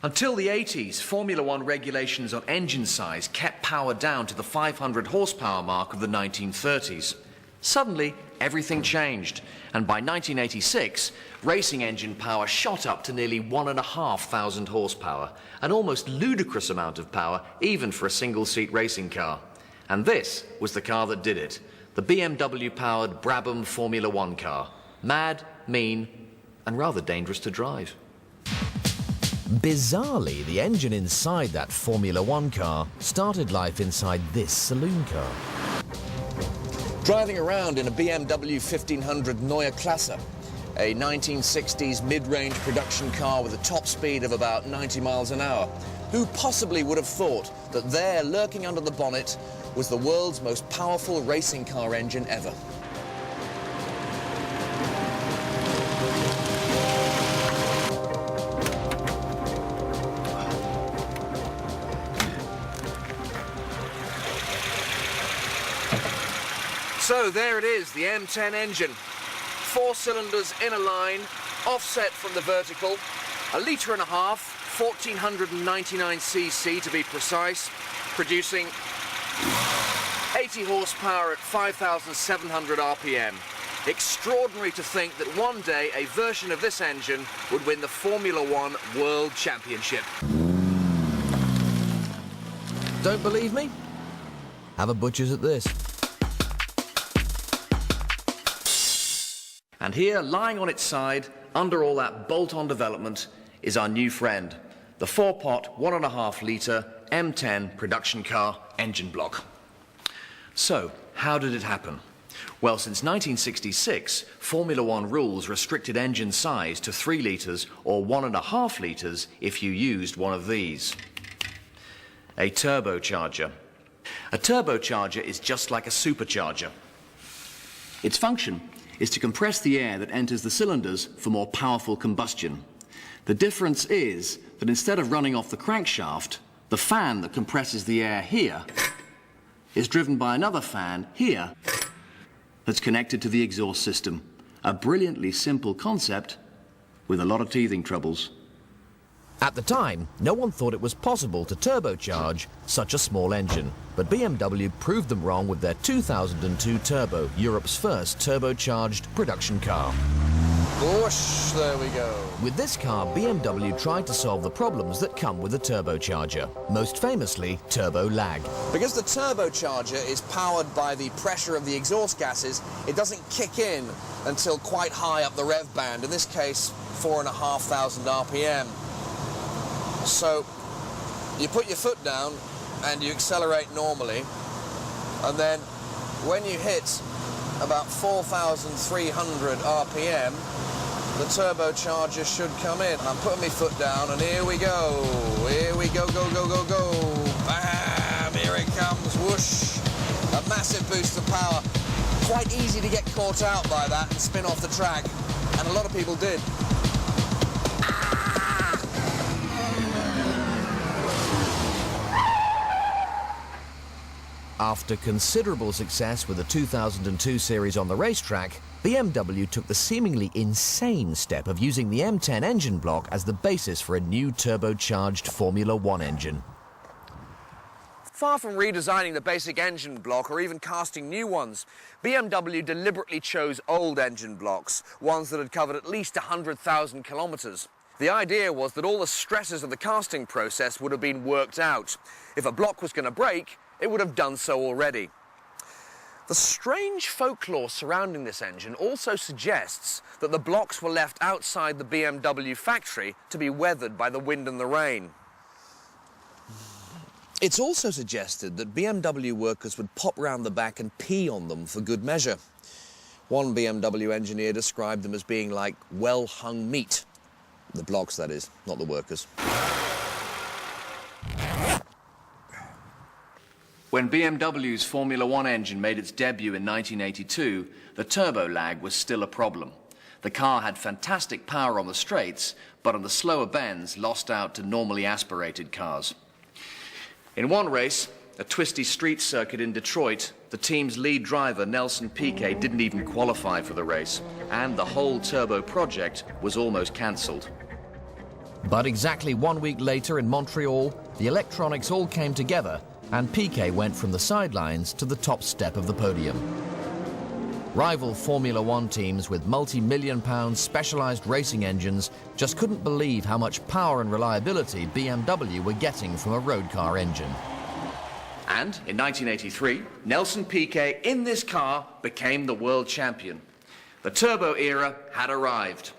Until the 80s, Formula One regulations on engine size kept power down to the 500 horsepower mark of the 1930s. Suddenly, everything changed, and by 1986, racing engine power shot up to nearly 1,500 horsepower, an almost ludicrous amount of power, even for a single-seat racing car. And this was the car that did it, the BMW-powered Brabham Formula One car. Mad, mean, and rather dangerous to drive. Bizarrely, the engine inside that Formula One car started life inside this saloon car. Driving around in a BMW 1500 Neue Klasse, a 1960s mid-range production car with a top speed of about 90 miles an hour. Who possibly would have thought that there, lurking under the bonnet, was the world's most powerful racing car engine ever? So there it is, the M10 engine. 4 cylinders in a line, offset from the vertical, 1.5 litres, 1499 cc to be precise, producing 80 horsepower at 5,700 RPM. Extraordinary to think that one day a version of this engine would win the Formula One World Championship. Don't believe me? Have a butcher's at this. And here, lying on its side, under all that bolt-on development, is our new friend, the 4-pot, 1.5 litre M10 production car engine block. So, how did it happen? Well, since 1966, Formula One rules restricted engine size to 3 litres or 1.5 litres if you used one of these. A turbocharger. A turbocharger is just like a supercharger. Its function is to compress the air that enters the cylinders for more powerful combustion. The difference is that instead of running off the crankshaft, the fan that compresses the air here is driven by another fan here that's connected to the exhaust system. A brilliantly simple concept with a lot of teething troubles. At the time, no one thought it was possible to turbocharge such a small engine, but BMW proved them wrong with their 2002 Turbo, Europe's first turbocharged production car. Whoosh, there we go. With this car, BMW tried to solve the problems that come with a turbocharger, most famously turbo lag. Because the turbocharger is powered by the pressure of the exhaust gases, it doesn't kick in until quite high up the rev band, in this case 4,500 RPM. So you put your foot down and you accelerate normally, and then when you hit about 4,300 RPM, the turbocharger should come in. I'm putting my foot down, and here we go. Here we go, go, go, go, go. Bam! Here it comes. Whoosh! A massive boost of power. Quite easy to get caught out by that and spin off the track, and a lot of people did. After considerable success with the 2002 series on the racetrack, BMW took the seemingly insane step of using the M10 engine block as the basis for a new turbocharged Formula One engine. Far from redesigning the basic engine block or even casting new ones, BMW deliberately chose old engine blocks, ones that had covered at least 100,000 kilometres. The idea was that all the stresses of the casting process would have been worked out. If a block was going to break, it would have done so already. The strange folklore surrounding this engine also suggests that the blocks were left outside the BMW factory to be weathered by the wind and the rain. It's also suggested that BMW workers would pop round the back and pee on them for good measure. One BMW engineer described them as being like well-hung meat. The blocks, that is, not the workers. When BMW's Formula One engine made its debut in 1982, the turbo lag was still a problem. The car had fantastic power on the straights, but on the slower bends lost out to normally aspirated cars. In one race, a twisty street circuit in Detroit, the team's lead driver, Nelson Piquet, didn't even qualify for the race, and the whole turbo project was almost cancelled. But exactly 1 week later in Montreal, the electronics all came together and Piquet went from the sidelines to the top step of the podium. Rival Formula One teams with multi-million-pound specialized racing engines just couldn't believe how much power and reliability BMW were getting from a road car engine. And in 1983, Nelson Piquet in this car became the world champion. The turbo era had arrived.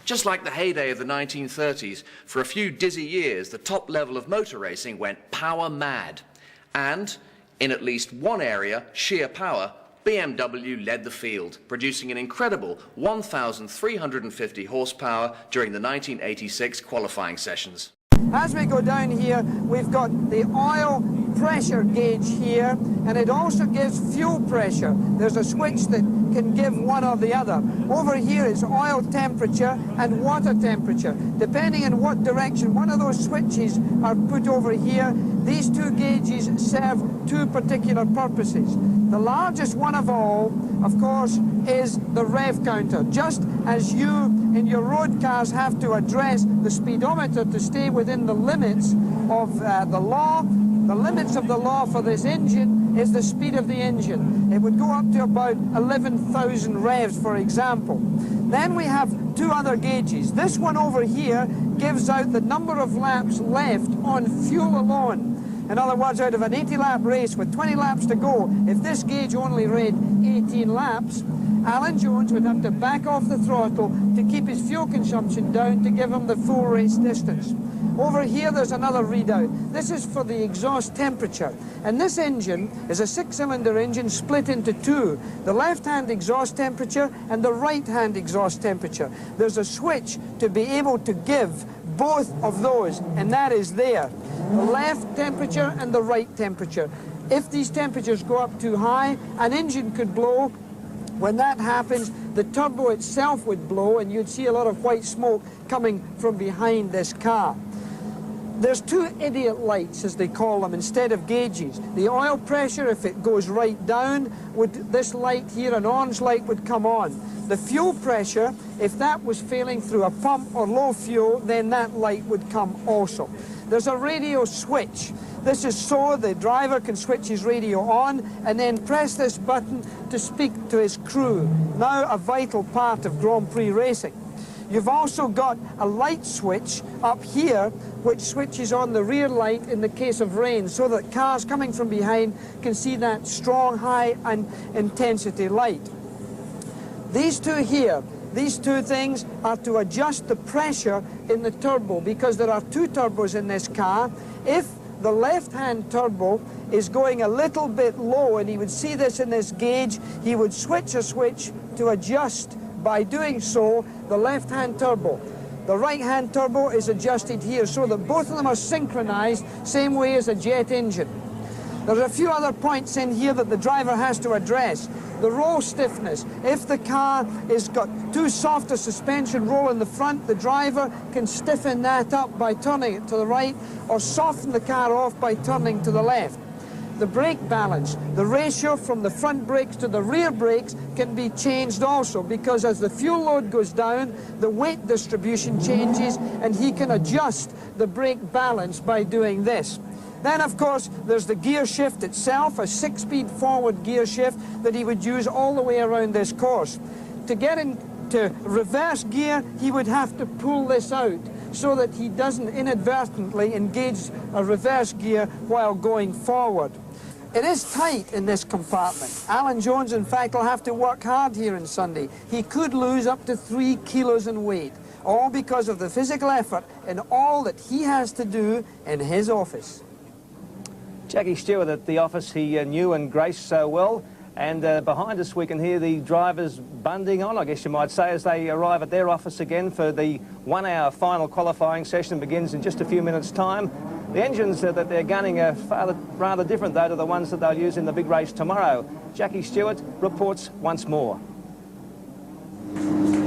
Just like the heyday of the 1930s, for a few dizzy years, the top level of motor racing went power mad. And in at least one area, sheer power, BMW led the field, producing an incredible 1,350 horsepower during the 1986 qualifying sessions. As we go down here, we've got the oil pressure gauge here, and it also gives fuel pressure. There's a switch that can give one or the other. Over here is oil temperature and water temperature. Depending on what direction one of those switches are put over here, these two gauges serve two particular purposes. The largest one of all, of course, is the rev counter. Just as you in your road cars have to address the speedometer to stay within the limits of the law, the limits of the law for this engine is the speed of the engine. It would go up to about 11,000 revs, for example. Then we have two other gauges. This one over here gives out the number of laps left on fuel alone. In other words, out of an 80-lap race with 20 laps to go, if this gauge only read 18 laps, Alan Jones would have to back off the throttle to keep his fuel consumption down to give him the full race distance. Over here there's another readout. This is for the exhaust temperature. And this engine is a 6-cylinder engine split into two. The left-hand exhaust temperature and the right-hand exhaust temperature. There's a switch to be able to give both of those, and that is there. The left temperature and the right temperature. If these temperatures go up too high, an engine could blow. When that happens, the turbo itself would blow and you'd see a lot of white smoke coming from behind this car. There's two idiot lights, as they call them, instead of gauges. The oil pressure, if it goes right down, this light here, an orange light, would come on. The fuel pressure, if that was failing through a pump or low fuel, then that light would come also. There's a radio switch. This is so the driver can switch his radio on and then press this button to speak to his crew, now a vital part of Grand Prix racing. You've also got a light switch up here which switches on the rear light in the case of rain so that cars coming from behind can see that strong, high and intensity light. These two here, these two things are to adjust the pressure in the turbo because there are two turbos in this car. If the left-hand turbo is going a little bit low, and he would see this in this gauge, he would switch a switch to adjust, by doing so, the left-hand turbo. The right-hand turbo is adjusted here so that both of them are synchronized, same way as a jet engine. There's a few other points in here that the driver has to address. The roll stiffness. If the car has got too soft a suspension roll in the front, the driver can stiffen that up by turning it to the right or soften the car off by turning to the left. The brake balance, the ratio from the front brakes to the rear brakes can be changed also because as the fuel load goes down, the weight distribution changes and he can adjust the brake balance by doing this. Then, of course, there's the gear shift itself, a 6-speed forward gear shift that he would use all the way around this course. To get into reverse gear, he would have to pull this out so that he doesn't inadvertently engage a reverse gear while going forward. It is tight in this compartment. Alan Jones, in fact, will have to work hard here on Sunday. He could lose up to 3 kilos in weight, all because of the physical effort and all that he has to do in his office. Jackie Stewart at the office he knew and graced so well, and behind us we can hear the drivers bunding on, I guess you might say, as they arrive at their office again for the 1-hour final qualifying session. Begins in just a few minutes' time. The engines that they're gunning are rather different, though, to the ones that they'll use in the big race tomorrow. Jackie Stewart reports once more.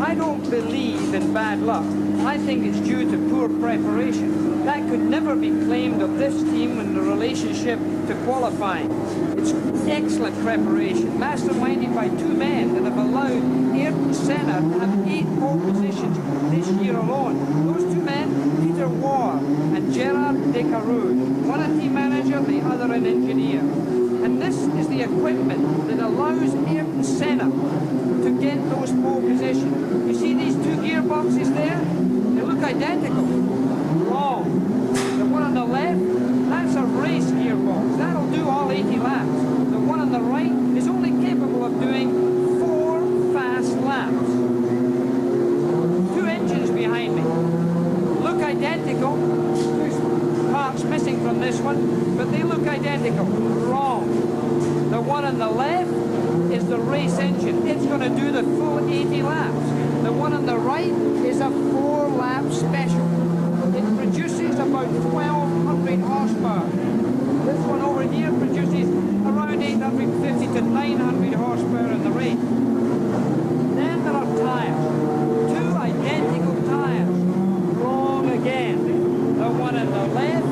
I don't believe in bad luck. I think it's due to poor preparation. That could never be claimed of this team in the relationship to qualifying. It's excellent preparation, masterminded by two men that have allowed Ayrton Senna to have 8 pole positions this year alone. Those two men Carew, one a team manager, the other an engineer. And this is the equipment that allows Ayrton Senna to get those pole positions. You see these two gearboxes there? They look identical. Wrong. The one on the left, that's a race gearbox. That'll do all 80 laps. The one on the right is only capable of doing 4 fast laps. 2 engines behind me. Look identical. There's parts missing from this one, but they look identical. Wrong. The one on the left is the race engine. It's going to do the full 80 laps. The one on the right is a 4-lap special. It produces about 1,200 horsepower. This one over here produces around 850 to 900 horsepower in the race. Then there are tyres. 2 identical tyres. Wrong again. The one on the left,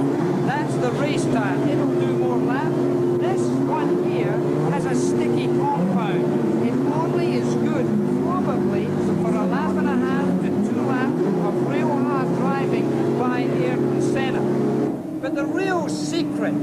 that's the race tyre. It'll do more laps. This one here has a sticky compound. It only is good probably for a lap and a half to 2 laps of real hard driving by Ayrton Senna. But the real secret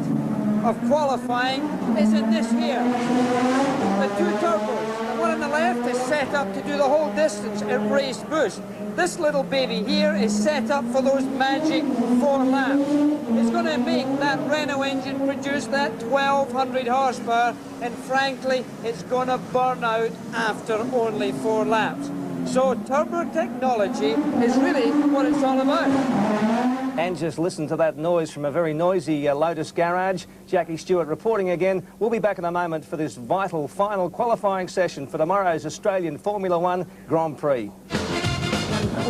of qualifying is in this here. The 2 turbos. The one on the left is set up to do the whole distance at race boost. This little baby here is set up for those magic 4 laps. It's going to make that Renault engine produce that 1,200 horsepower, and frankly, it's going to burn out after only 4 laps. So turbo technology is really what it's all about. And just listen to that noise from a very noisy Lotus garage. Jackie Stewart reporting again. We'll be back in a moment for this vital final qualifying session for tomorrow's Australian Formula One Grand Prix.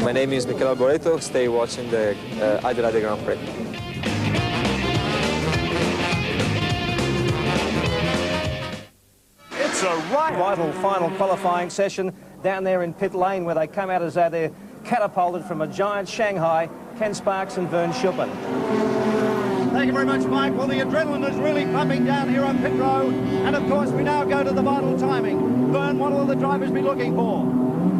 My name is Michele Alboreto. Stay watching the Adelaide Grand Prix. It's a vital final qualifying session down there in pit lane, where they come out as though they're catapulted from a giant Shanghai. Ken Sparks and Vern Schuppan. Thank you very much, Mike. Well, the adrenaline is really pumping down here on pit road, and of course we now go to the vital timing. Vern, what will the drivers be looking for?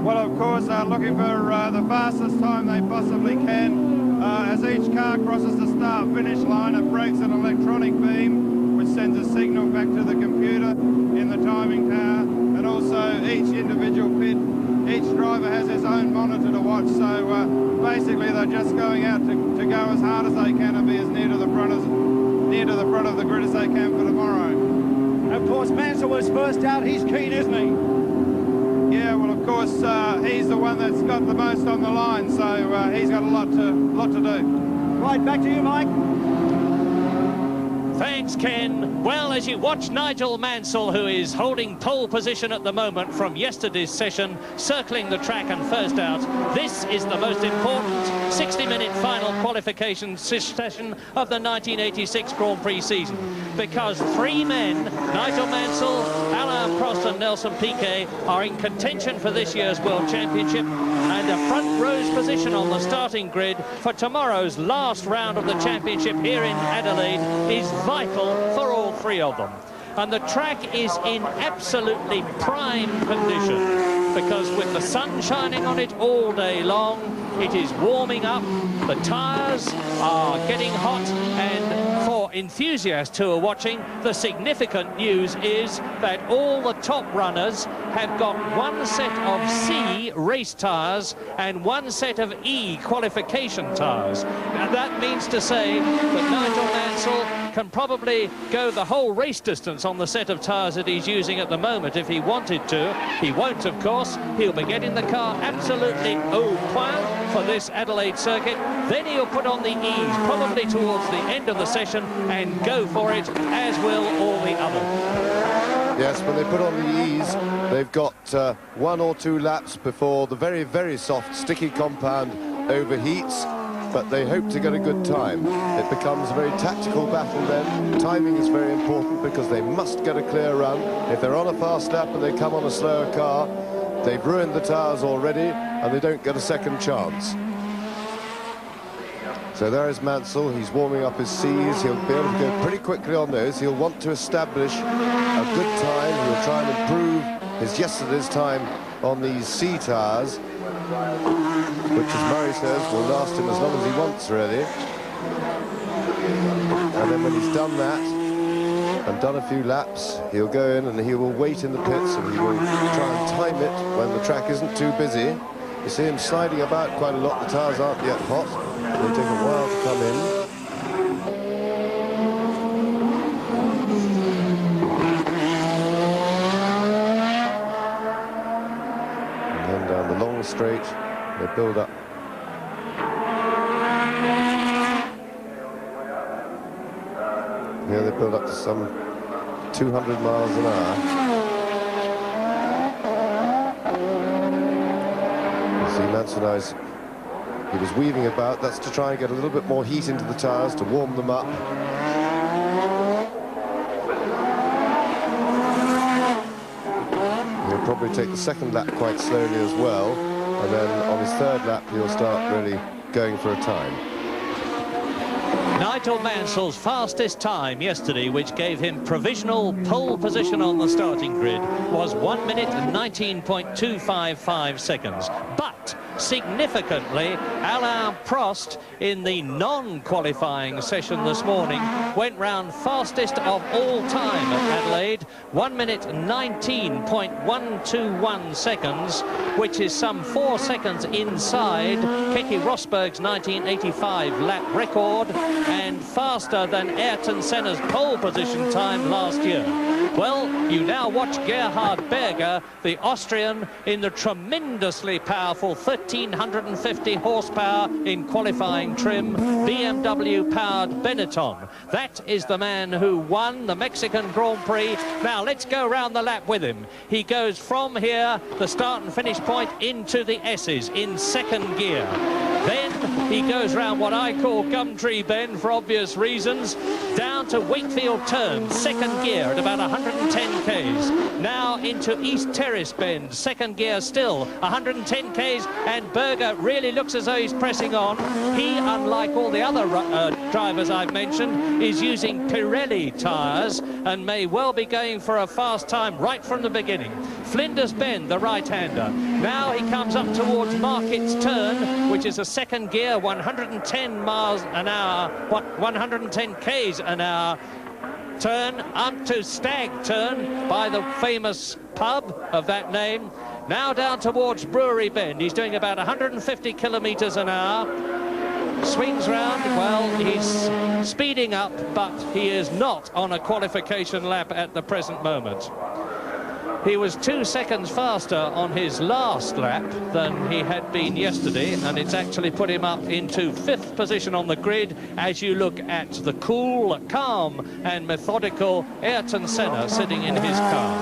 Well, of course, looking for the fastest time they possibly can. As each car crosses the start-finish line, it breaks an electronic beam, which sends a signal back to the computer in the timing tower. And also, each individual pit, each driver has his own monitor to watch. So basically, they're just going out to go as hard as they can and be as near to the front of the grid as they can for tomorrow. Of course, Mansell was first out. He's keen, isn't he? Yeah, well, of course, he's the one that's got the most on the line, so he's got a lot to do. Right, back to you, Mike. Thanks, Ken. Well, as you watch Nigel Mansell, who is holding pole position at the moment from yesterday's session, circling the track and first out, this is the most important 60-minute final qualification session of the 1986 Grand Prix season, because 3 men, Nigel Mansell, Alain Prost and Nelson Piquet, are in contention for this year's World Championship, and a front row's position on the starting grid for tomorrow's last round of the championship here in Adelaide is vital for all 3 of them. And the track is in absolutely prime condition, because with the sun shining on it all day long, it is warming up, the tyres are getting hot, and for enthusiasts who are watching, the significant news is that all the top runners have got 1 set of C race tyres and 1 set of E qualification tyres. And that means to say that Nigel Mansell can probably go the whole race distance on the set of tyres that he's using at the moment if he wanted to. He won't, of course. He'll be getting the car absolutely au point for this Adelaide circuit. Then he'll put on the E's, probably towards the end of the session, and go for it, as will all the others. Yes, when they put on the E's, they've got 1 or 2 laps before the very, very soft, sticky compound overheats, but they hope to get a good time. It becomes a very tactical battle then. Timing is very important because they must get a clear run. If they're on a fast lap and they come on a slower car, they've ruined the tyres already and they don't get a second chance. So there is Mansell. He's warming up his C's. He'll be able to go pretty quickly on those. He'll want to establish a good time. He'll try and improve his yesterday's time on these C tyres, which, as Murray says, will last him as long as he wants, really. And then when he's done that and done a few laps, he'll go in and he will wait in the pits and he will try and time it when the track isn't too busy. You see him sliding about quite a lot. The tyres aren't yet hot. They'll take a while to come in. And then down the long straight, they build up. Here they build up to some 200 miles an hour. You see Manson, he was weaving about. That's to try and get a little bit more heat into the tyres to warm them up. He'll probably take the second lap quite slowly as well, and then on his third lap he'll start really going for a time. Nigel Mansell's fastest time yesterday, which gave him provisional pole position on the starting grid, was 1 minute and 19.255 seconds. But significantly, Alain Prost in the non-qualifying session this morning went round fastest of all time at Adelaide, 1 minute 19.121 seconds, which is some 4 seconds inside Keke Rosberg's 1985 lap record and faster than Ayrton Senna's pole position time last year. Well, you now watch Gerhard Berger, the Austrian, in the tremendously powerful 1350 horsepower in qualifying trim BMW-powered Benetton. That is the man who won the Mexican Grand Prix. Now, let's go round the lap with him. He goes from here, the start and finish point, into the S's in second gear. Then he goes round what I call Gumtree Bend for obvious reasons, down to Wakefield Turn, second gear at about 110 k's. Now into East Terrace Bend, second gear still, 110 k's, and Berger really looks as though he's pressing on. He, unlike all the other drivers I've mentioned, is using Pirelli tyres and may well be going for a fast time right from the beginning. Flinders Bend, the right-hander. Now he comes up towards Market's Turn, which is a second gear, 110 miles an hour, 110 k's an hour turn, up to Stag Turn by the famous pub of that name. Now down towards Brewery Bend. He's doing about 150 kilometres an hour. Swings round, well, he's speeding up, but he is not on a qualification lap at the present moment. He was 2 seconds faster on his last lap than he had been yesterday, and it's actually put him up into 5th position on the grid as you look at the cool, calm and methodical Ayrton Senna sitting in his car.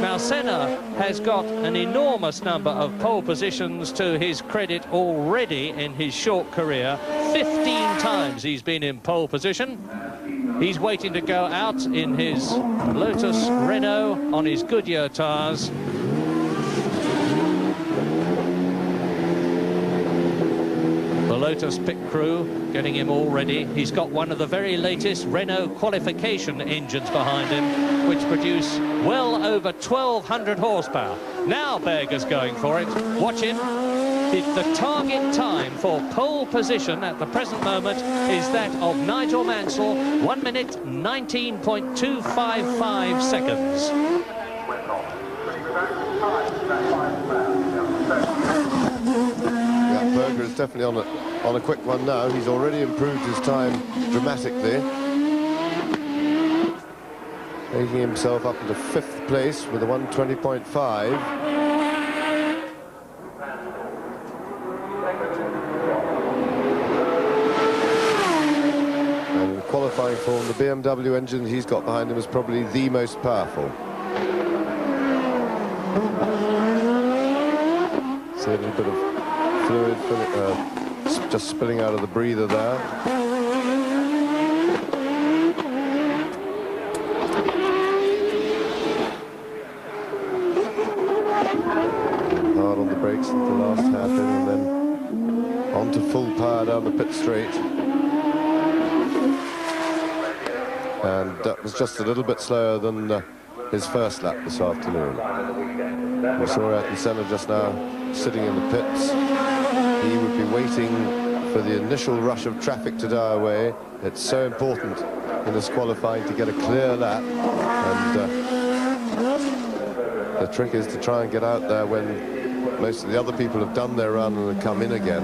Now, Senna has got an enormous number of pole positions to his credit already in his short career. 15 times he's been in pole position. He's waiting to go out in his Lotus Renault on his Goodyear tyres. The Lotus pit crew getting him all ready. He's got one of the very latest Renault qualification engines behind him, which produce well over 1,200 horsepower. Now Berger's going for it. Watch him. The target time for pole position at the present moment is that of Nigel Mansell, 1 minute 19.255 seconds. Yeah, Berger is definitely on a quick one now. He's already improved his time dramatically, making himself up into 5th place with a 120.5. Qualifying form, the BMW engine he's got behind him is probably the most powerful. See a little bit of fluid just spilling out of the breather there. Hard on the brakes at the last hairpin and then on to full power down the pit straight. And that was just a little bit slower than his first lap this afternoon. We saw Ayrton Senna just now sitting in the pits. He would be waiting for the initial rush of traffic to die away. It's so important in this qualifying to get a clear lap, and the trick is to try and get out there when most of the other people have done their run and have come in again.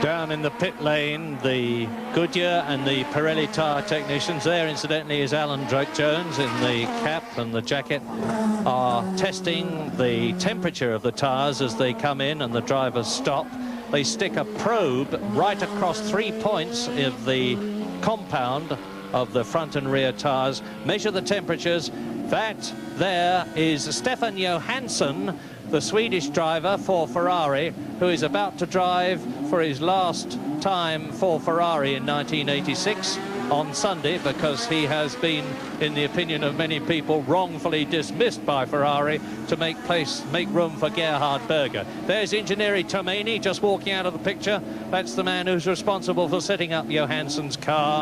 Down in the pit lane, the Goodyear and the Pirelli tyre technicians, there incidentally is Alan Jones in the cap and the jacket, are testing the temperature of the tyres as they come in and the drivers stop. They stick a probe right across 3 points of the compound of the front and rear tyres, measure the temperatures. That there is Stefan Johansson, the Swedish driver for Ferrari, who is about to drive for his last time for Ferrari in 1986 on Sunday, because he has been, in the opinion of many people, wrongfully dismissed by Ferrari to make room for Gerhard Berger. There's Ingegneri Tomeni just walking out of the picture. That's the man who's responsible for setting up Johansson's car.